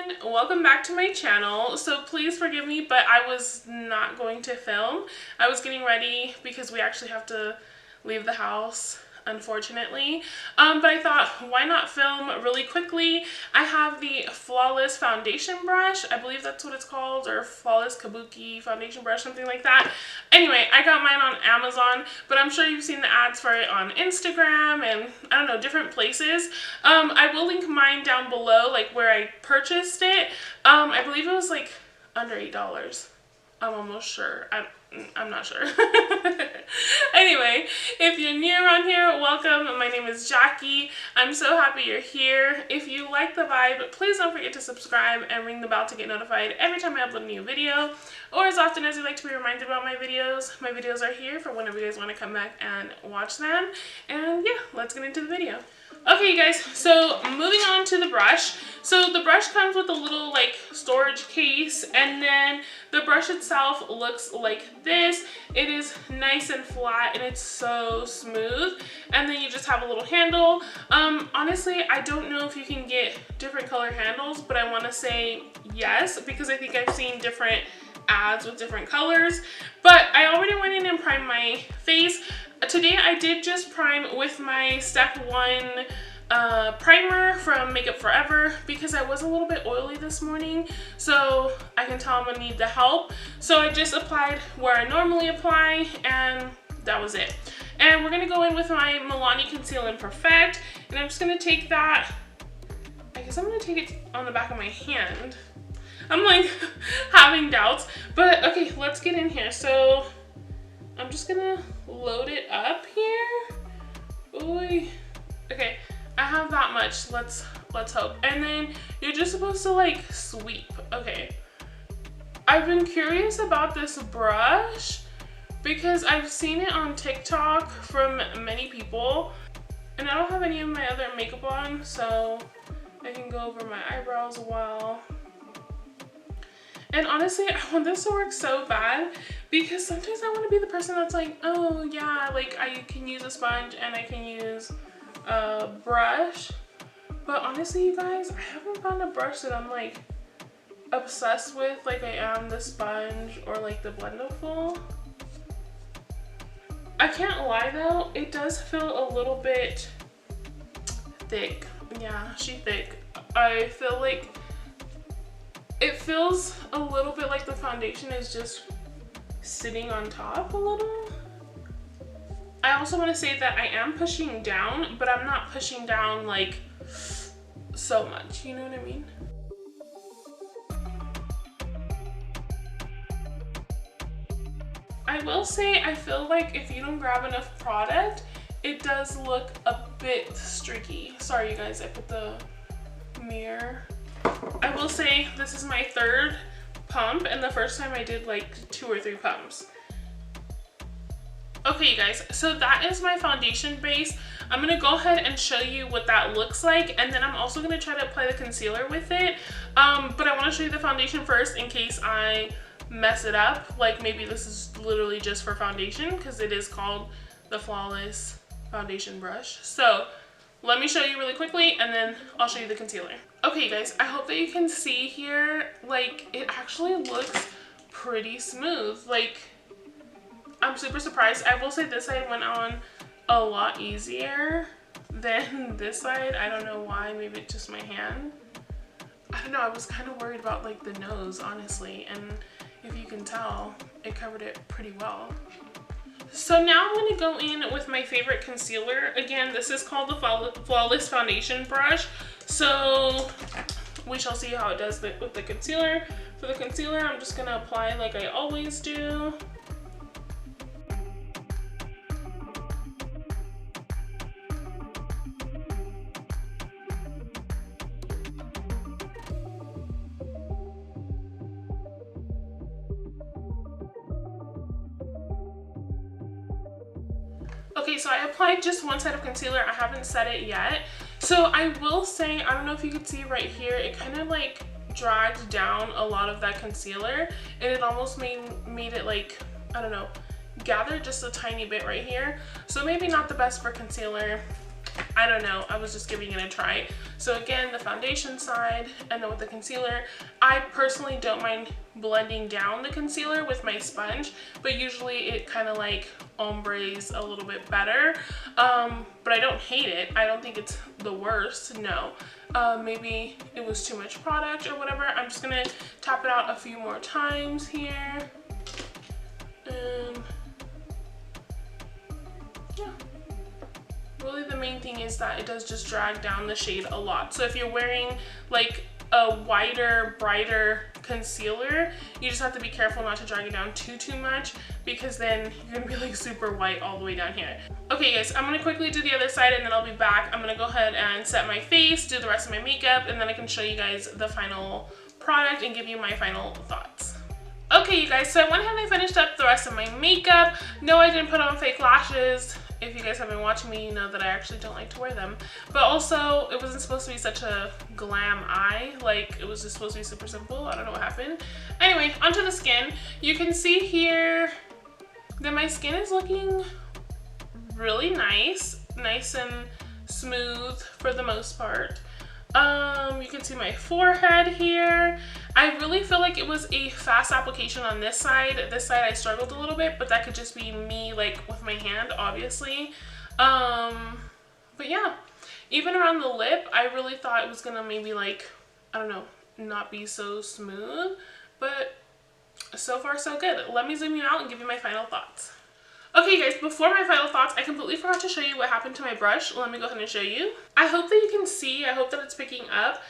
everyone, welcome back to my channel. So please forgive me, but I was not going to film. I was getting ready because we actually have to leave the house, unfortunately. But I thought, why not film really quickly? I have the Flawless foundation brush. I believe that's what it's called, or Flawless Kabuki foundation brush, something like that. Anyway, I got mine on Amazon, but I'm sure you've seen the ads for it on Instagram and I don't know, different places. I will link mine down below, like where I purchased it. I believe it was like under $8. I'm almost sure. I'm not sure. Anyway, if you're new around here, welcome. My name is Jackie. I'm so happy you're here. If you like the vibe, please don't forget to subscribe and ring the bell to get notified every time I upload a new video, or as often as you like to be reminded about my videos. My videos are here for whenever you guys want to come back and watch them. And yeah, let's get into the video. Okay, you guys, so moving on to the brush. So the brush comes with a little like storage case, and then the brush itself looks like this. It is nice and flat and it's so smooth, and then you just have a little handle. Honestly, I don't know if you can get different color handles, but I want to say yes, because I think I've seen different ads with different colors. But I already went in and primed my face. Today I did just prime with my step 1 primer from Makeup Forever because I was a little bit oily this morning, so I can tell I'm gonna need the help. So I just applied where I normally apply, and that was it. And we're gonna go in with my Milani Conceal and Perfect, and I'm just gonna take that, I guess I'm gonna take it on the back of my hand. I'm like having doubts, but okay, let's get in here. So I'm just gonna load it up here. Oy. Okay, I have that much. Let's hope. And then you're just supposed to like sweep. Okay. I've been curious about this brush because I've seen it on TikTok from many people, and I don't have any of my other makeup on, so I can go over my eyebrows a while. And honestly, I want this to work so bad because sometimes I want to be the person that's like, oh yeah, like I can use a sponge and I can use a brush. But honestly, you guys, I haven't found a brush that I'm like obsessed with like I am the sponge or like the Blendiful. I can't lie though, it does feel a little bit thick. Yeah, she's thick. I feel like it feels a little bit like the foundation is just sitting on top a little. I also want to say that I am pushing down, but I'm not pushing down like so much, you know what I mean? I will say I feel like if you don't grab enough product, it does look a bit streaky. Sorry you guys, I put the mirror. I will say this is my 3rd pump, and the first time I did like 2 or 3 pumps. Okay, you guys, so that is my foundation base. I'm gonna go ahead and show you what that looks like, and then I'm also gonna try to apply the concealer with it. But I wanna show you the foundation first in case I mess it up. Like maybe this is literally just for foundation because it is called the Flawless foundation brush. So let me show you really quickly and then I'll show you the concealer. Okay guys, I hope that you can see here, like it actually looks pretty smooth. Like I'm super surprised. I will say this side went on a lot easier than this side. I don't know why, maybe it's just my hand. I don't know, I was kind of worried about like the nose honestly, and if you can tell, it covered it pretty well. So now I'm going to go in with my favorite concealer. Again, this is called the Flawless foundation brush. So we shall see how it does with the concealer. For the concealer, I'm just going to apply like I always do. Okay, so I applied just one side of concealer. I haven't set it yet. So I will say, I don't know if you can see right here, it kind of like dragged down a lot of that concealer, and it almost made it like, I don't know, gather just a tiny bit right here. So maybe not the best for concealer. I don't know, I was just giving it a try. So again, the foundation side, and then with the concealer, I personally don't mind blending down the concealer with my sponge, but usually it kind of like ombres a little bit better. But I don't hate it. I don't think it's the worst, no. Maybe it was too much product or whatever. I'm just gonna tap it out a few more times here. And yeah. Really the main thing is that it does just drag down the shade a lot. So if you're wearing like a whiter, brighter concealer, you just have to be careful not to drag it down too much, because then you're gonna be like super white all the way down here. Okay guys, I'm gonna quickly do the other side and then I'll be back. I'm gonna go ahead and set my face, do the rest of my makeup, and then I can show you guys the final product and give you my final thoughts. Okay you guys, so I went ahead and I finished up the rest of my makeup. No, I didn't put on fake lashes. If you guys have been watching me, you know that I actually don't like to wear them. But also, it wasn't supposed to be such a glam eye. Like, it was just supposed to be super simple. I don't know what happened. Anyway, onto the skin. You can see here that my skin is looking really nice. Nice and smooth for the most part. You can see my forehead here. I really feel like it was a fast application on this side. This side I struggled a little bit, but that could just be me like with my hand, obviously. But yeah, even around the lip, I really thought it was gonna maybe like, I don't know, not be so smooth, but so far so good. Let me zoom you out and give you my final thoughts. Okay guys, before my final thoughts, I completely forgot to show you what happened to my brush. Let me go ahead and show you. I hope that you can see, I hope that it's picking up.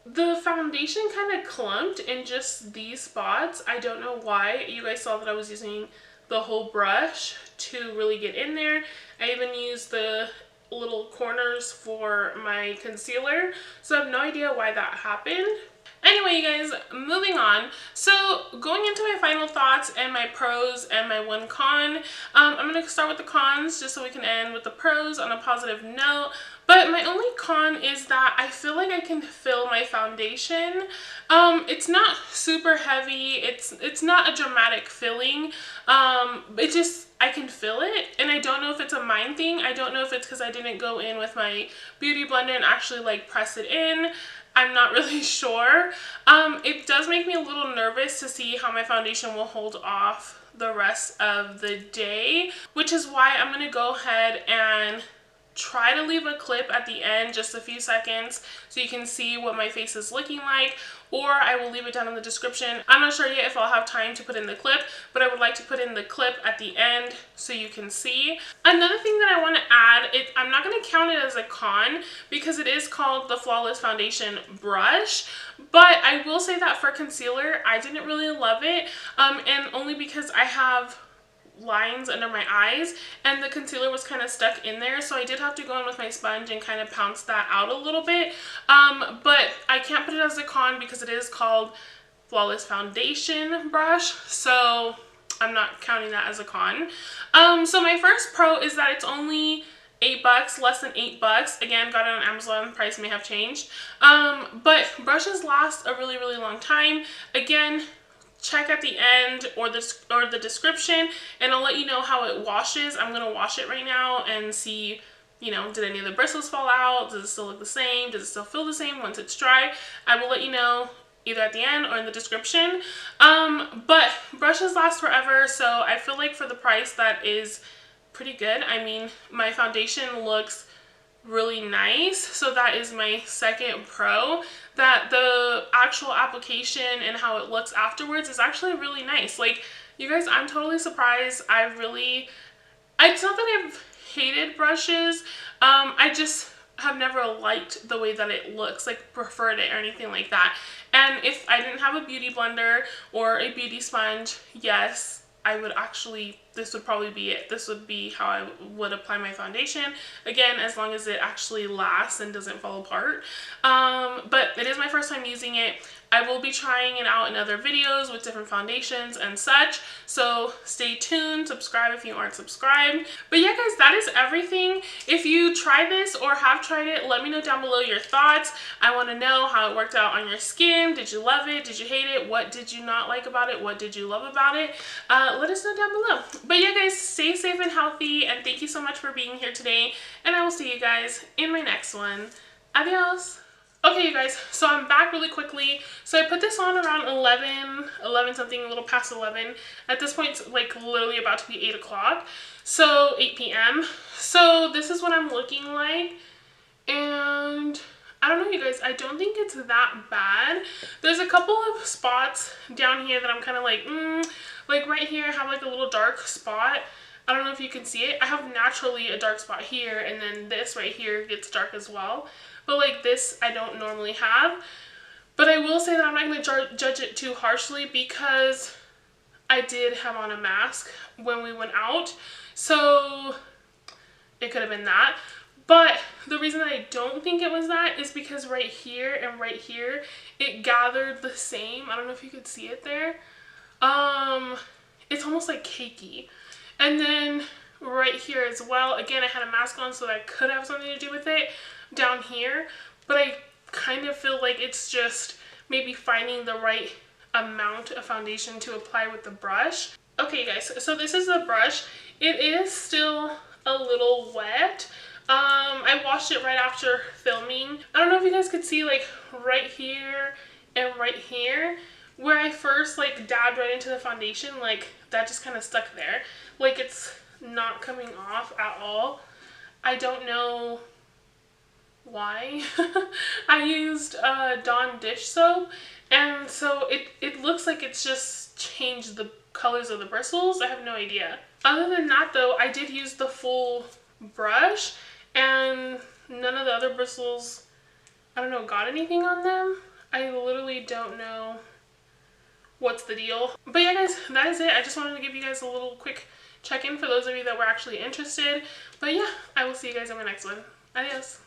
The foundation kind of clumped in just these spots. I don't know why. You guys saw that I was using the whole brush to really get in there. I even used the little corners for my concealer, so I have no idea why that happened. Anyway, you guys, moving on. So going into my final thoughts and my pros and my one con, I'm going to start with the cons just so we can end with the pros on a positive note. But my only con is that I feel like I can fill my foundation. It's not super heavy. It's not a dramatic filling. It just, I can feel it, and I don't know if it's a mine thing. I don't know if it's because I didn't go in with my beauty blender and actually like press it in. I'm not really sure. It does make me a little nervous to see how my foundation will hold off the rest of the day, which is why I'm going to go ahead and try to leave a clip at the end, just a few seconds, so you can see what my face is looking like, or I will leave it down in the description. I'm not sure yet if I'll have time to put in the clip, but I would like to put in the clip at the end so you can see. Another thing that I want to add, I'm not going to count it as a con because it is called the Flawless Foundation Brush, but I will say that for concealer, I didn't really love it, and only because I have lines under my eyes and the concealer was kind of stuck in there, so I did have to go in with my sponge and kind of pounce that out a little bit. But I can't put it as a con because it is called Flawless Foundation Brush, so I'm not counting that as a con. So my first pro is that it's only $8, less than $8. Again, got it on Amazon, price may have changed. But brushes last a really long time. Again, check at the end or the description and I'll let you know how it washes. I'm going to wash it right now and see, you know, did any of the bristles fall out? Does it still look the same? Does it still feel the same once it's dry? I will let you know either at the end or in the description. But brushes last forever, so I feel like for the price that is pretty good. I mean, my foundation looks really nice, so that is my second pro, that the actual application and how it looks afterwards is actually really nice. Like, you guys, I'm totally surprised. It's not that I've hated brushes, I just have never liked the way that it looks, like preferred it or anything like that. And if I didn't have a beauty blender or a beauty sponge, yes, I would actually, this would probably be it. This would be how I would apply my foundation. Again, as long as it actually lasts and doesn't fall apart. But it is my first time using it. I will be trying it out in other videos with different foundations and such. So stay tuned, subscribe if you aren't subscribed. But yeah guys, that is everything. If you try this or have tried it, let me know down below your thoughts. I want to know how it worked out on your skin. Did you love it? Did you hate it? What did you not like about it? What did you love about it? Let us know down below. But yeah, guys, stay safe and healthy, and thank you so much for being here today, and I will see you guys in my next one. Adios. Okay, you guys, so I'm back really quickly. So I put this on around 11 something, a little past 11. At this point, it's like literally about to be 8 o'clock. So 8 p.m. So this is what I'm looking like. And I don't know, you guys, I don't think it's that bad. There's a couple of spots down here that I'm kind of like right here I have like a little dark spot. I don't know if you can see it. I have naturally a dark spot here, and then this right here gets dark as well. But like this, I don't normally have. But I will say that I'm not going to judge it too harshly because I did have on a mask when we went out. So it could have been that. But the reason that I don't think it was that is because right here and right here, it gathered the same. I don't know if you could see it there. It's almost like cakey. And then right here as well, again, I had a mask on, so that could have something to do with it down here. But I kind of feel like it's just maybe finding the right amount of foundation to apply with the brush. Okay, guys, so this is the brush. It is still a little wet. I washed it right after filming. I don't know if you guys could see like right here and right here where I first like dabbed right into the foundation, like that just kind of stuck there. Like it's not coming off at all. I don't know why. I used Dawn dish soap, and so it looks like it's just changed the colors of the bristles. I have no idea. Other than that though, I did use the full brush, and none of the other bristles, I don't know, got anything on them. I literally don't know what's the deal. But yeah, guys, that is it. I just wanted to give you guys a little quick check-in for those of you that were actually interested. But yeah, I will see you guys in my next one. Adios.